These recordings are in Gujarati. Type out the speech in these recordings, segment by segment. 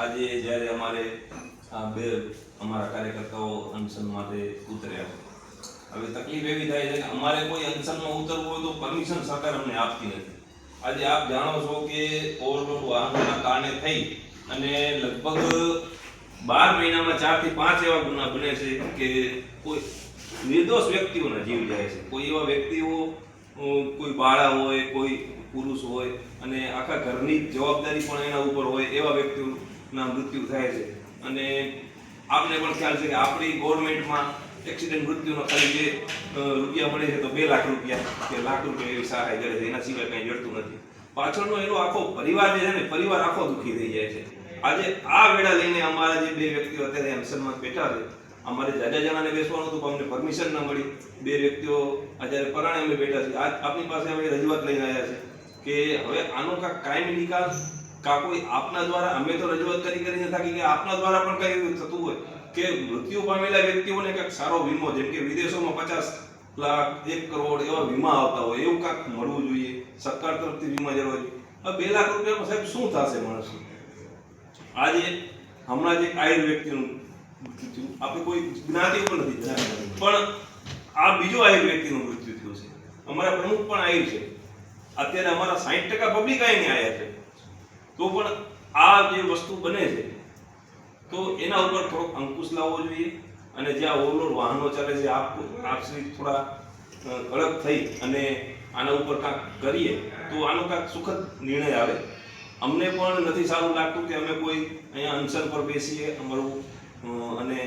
આજે જ્યારે અમારે આ બે અમારા કાર્યકર્તાઓ અનશન માટે ઉતર્યા, હવે તકલીફ એવી થાય છે કે અમારે કોઈ અનશનમાં ઉતરવું હોય તો પરમિશન સરકાર અમને આપતી નથી. આજે આપ જાણો છો કે ઓવરલોડ વાહનોના કારણે થઈ અને લગભગ 12 મહિનામાં 4 થી 5 એવા ગુના બને છે કે કોઈ નિર્દોષ વ્યક્તિઓના જીવ જાય છે. કોઈ એવા વ્યક્તિઓ, કોઈ બાળા હોય, કોઈ પુરુષ હોય અને આખા ઘરની જવાબદારી પણ એના ઉપર હોય એવા વ્યક્તિઓના મૃત્યુ થાય છે. અને આપને પણ ખ્યાલ છે કે આપણી ગવર્મેન્ટમાં એક્સિડન્ટ મૃત્યુનો ખાલી જે રૂપિયા મળે છે તો 2 લાખ રૂપિયા કે લાખ રૂપિયા એવી સહાય કરે છે, એના સિવાય કંઈ જડતું નથી. પાછળનો એનો આખો પરિવાર જે છે ને, પરિવાર આખો દુઃખી થઈ જાય છે. આજે આ વેળા લઈને અમારા જે 2 વ્યક્તિઓ અત્યારે અનશનમાં બેઠા છે, અમારે જાજા જણાને બેસવાનું હતું પણ અમને પરમિશન ન મળી. 2 વ્યક્તિઓ અત્યારે પરાણે અમે બેઠા છીએ. આજ આપની પાસે અમે રજૂઆત લઈને આવ્યા છે કે હવે આનો કાયમી નિકાલ કોઈ આપના દ્વારા, અમે તો રજૂઆત કરીને થાકી ગયા, આપના દ્વારા પણ કંઈ એવું થતું હોય કે મૃત્યુ પામેલા વ્યક્તિઓને કંઈક સારો વીમો, જેમ કે વિદેશોમાં 50 લાખ 1 કરોડ એવા વીમા આવતા હોય, એવું કાંઈક મળવું જોઈએ. સરકાર તરફથી વીમા જળવા જોઈએ. હવે 2 લાખ રૂપિયામાં સાહેબ શું થશે માણસનું? આજે હમણાં જે આયર વ્યક્તિનું મૃત્યુ, આપણે કોઈ જ્ઞાતિ ઉપર નથી, પણ આ બીજો આયર વ્યક્તિનું મૃત્યુ થયું છે. અમારા પ્રમુખ પણ આયર છે. અત્યારે અમારા 60% પબ્લિક અહીં આવ્યા છે, તો પણ આ જે વસ્તુ બને છે તો એના ઉપર થોડોક અંકુશ લાવવો જોઈએ. અને જ્યાં ઓવરલોડ વાહનો ચાલે છે, આપશ્રી થોડા કડક થઈ અને આના ઉપર કાંઈક કરીએ તો આનો કાંઈક સુખદ નિર્ણય આવે. અમને પણ નથી સારું લાગતું કે અમે કોઈ અહીંયા અનશન પર બેસીએ અમારું અને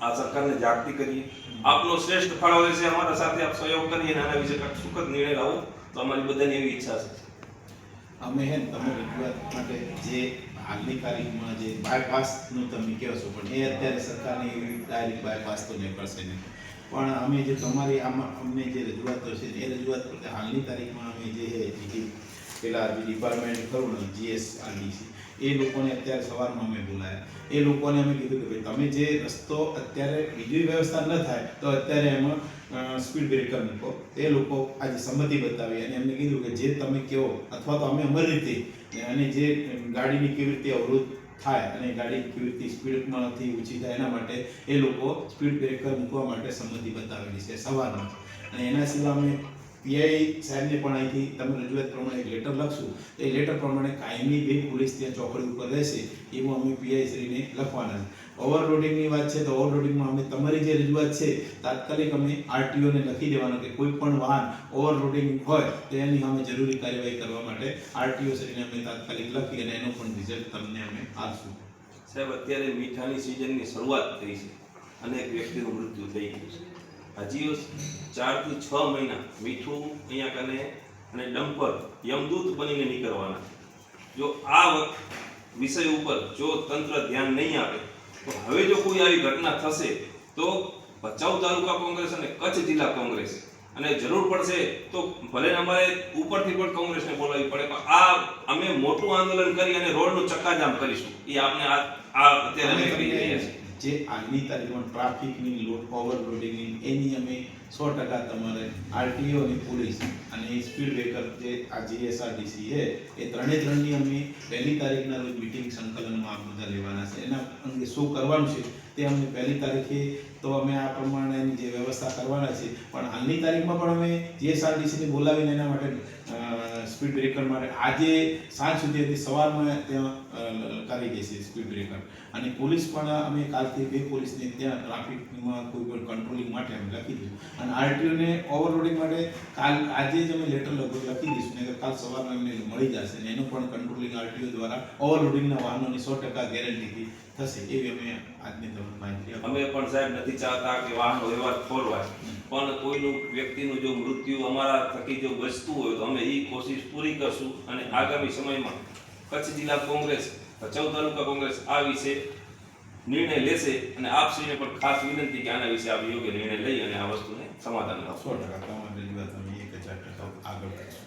આ સરકારને જાગૃતિ કરીએ. આપનો શ્રેષ્ઠ ફાળો રહેશે, અમારા સાથે આપ સહયોગ કરીએ અને આના વિશે કાંઈક સુખદ નિર્ણય લાવો તો અમારી બધાની એવી ઈચ્છા છે. અમે તમે રજૂઆત માટે જે હાલની તારીખમાં જે બાયપાસનું તમે કહો છો, પણ એ અત્યારે સરકારની એવી ડાયરેક્ટ બાયપાસ તો નીકળશે નહીં. પણ અમે જે તમારી આમાં અમને જે રજૂઆતો છે એ રજૂઆત કરતા હાલની તારીખમાં અમે જે પેલા જે ડિપાર્ટમેન્ટ ખરું ને GSRDC, એ લોકોને અત્યારે સવારમાં અમે બોલાયા. એ લોકોને અમે કીધું કે ભાઈ તમે જે રસ્તો અત્યારે બીજી વ્યવસ્થા ન થાય તો અત્યારે એમાં સ્પીડ બ્રેકર મૂકો. એ લોકો આજે સંમતિ બતાવી અને એમને કીધું કે જે તમે કહો અથવા તો અમે અમારી રીતે અને જે ગાડીની કેવી રીતે અવરોધ થાય અને ગાડી કેવી રીતે સ્પીડમાંથી ઓછી થાય એના માટે એ લોકો સ્પીડ બ્રેકર મૂકવા માટે સંમતિ બતાવેલી છે સવારમાં. અને એના સિવાય અમે PI સાહેબને પણ અહીંથી તમે રજૂઆત પ્રમાણે એક લેટર લખશું. એ લેટર પ્રમાણે કાયમી 2 પોલીસ ત્યાં ચોકડી ઉપર રહેશે એવું અમે PI શ્રીને લખવાના છે. ઓવરલોડિંગની વાત છે તો ઓવરલોડિંગમાં અમે તમારી જે રજૂઆત છે તાત્કાલિક અમે RTOને લખી દેવાનું કે કોઈ પણ વાહન ઓવરલોડિંગ હોય તો એની અમે જરૂરી કાર્યવાહી કરવા માટે RTO શ્રીને અમે તાત્કાલિક લખી અને એનો પણ રિઝલ્ટ તમને અમે આપશું. સાહેબ, અત્યારે મીઠાની સિઝનની શરૂઆત થઈ છે અને એક વ્યક્તિનું મૃત્યુ થઈ ગયું છે. હજી 4 થી 6 મહિના મીઠું અહીંયા કને અને ડમ્પર યમદૂત બનીને નીકળવાના. જો આ વિષય ઉપર જો તંત્ર ધ્યાન નહીં આપે તો હવે જો કોઈ આવી ઘટના થશે તો ભચાઉ તાલુકા કોંગ્રેસ અને કચ્છ જિલ્લા કોંગ્રેસ, અને જરૂર પડશે તો ભલે અમારે ઉપરથી પણ કોંગ્રેસને બોલાવવી પડે, પણ આ અમે મોટું આંદોલન કરી અને રોડનું ચક્કાજામ કરીશું. એ આપણે અત્યારે અમે કરી રહ્યા છીએ. જે આજની તારીખમાં ટ્રાફિકની ઓવરલોડિંગની એની અમે 100% તમારે RTO અને પોલીસ અને સ્પીડ બ્રેકર જે આ GSRDC છે એ ત્રણની અમે 1લી તારીખના રોજ મિટિંગ સંકલનમાં આ બધા લેવાના છે. એના અંગે શું કરવાનું છે તે અમને 1લી તારીખે તો અમે આ પ્રમાણેની જે વ્યવસ્થા કરવાના છે. પણ હાલની તારીખમાં પણ અમે GSRDCને બોલાવીને એના માટે સ્પીડ બ્રેકર માટે આજે સાંજ સુધી સવારમાં ત્યાં કરી દેશે સ્પીડ બ્રેકર. અને પોલીસ પણ અમે કાલથી 2 પોલીસને ત્યાં ટ્રાફિકમાં કોઈ પણ કંટ્રોલિંગ માટે અમે લખી દીધું. અને RTOને ઓવરલોડિંગ માટે આજે જ અમે લેટર લખી દઈશું ને કાલ સવારમાં એમને મળી જશે ને એનું પણ કંટ્રોલિંગ RTO દ્વારા ઓવરલોડિંગના વાહનોની 100% ગેરંટીથી થશે એવી અમે આજની તમને માહિતી આપી. અમે પણ સાહેબ નથી ચાહતા કે વાહનો વ્યવહાર ખોરવાય, પણ કોઈનું વ્યક્તિનું જો મૃત્યુ અમારા થકી જો બચતું હોય તો અમે એ કોશિશ પૂરી કરશું. અને આગામી સમયમાં કચ્છ જિલ્લા કોંગ્રેસ, ભચાઉ તાલુકા કોંગ્રેસ આ વિશે નિર્ણય લેશે. અને આપશ્રીને પણ ખાસ વિનંતી કે આના વિશે આપ યોગ્ય નિર્ણય લઈ અને આ વસ્તુને સમાધાન લાવશો. 100% તમારી રજૂઆત અમે 1000% આગળ કરીશું.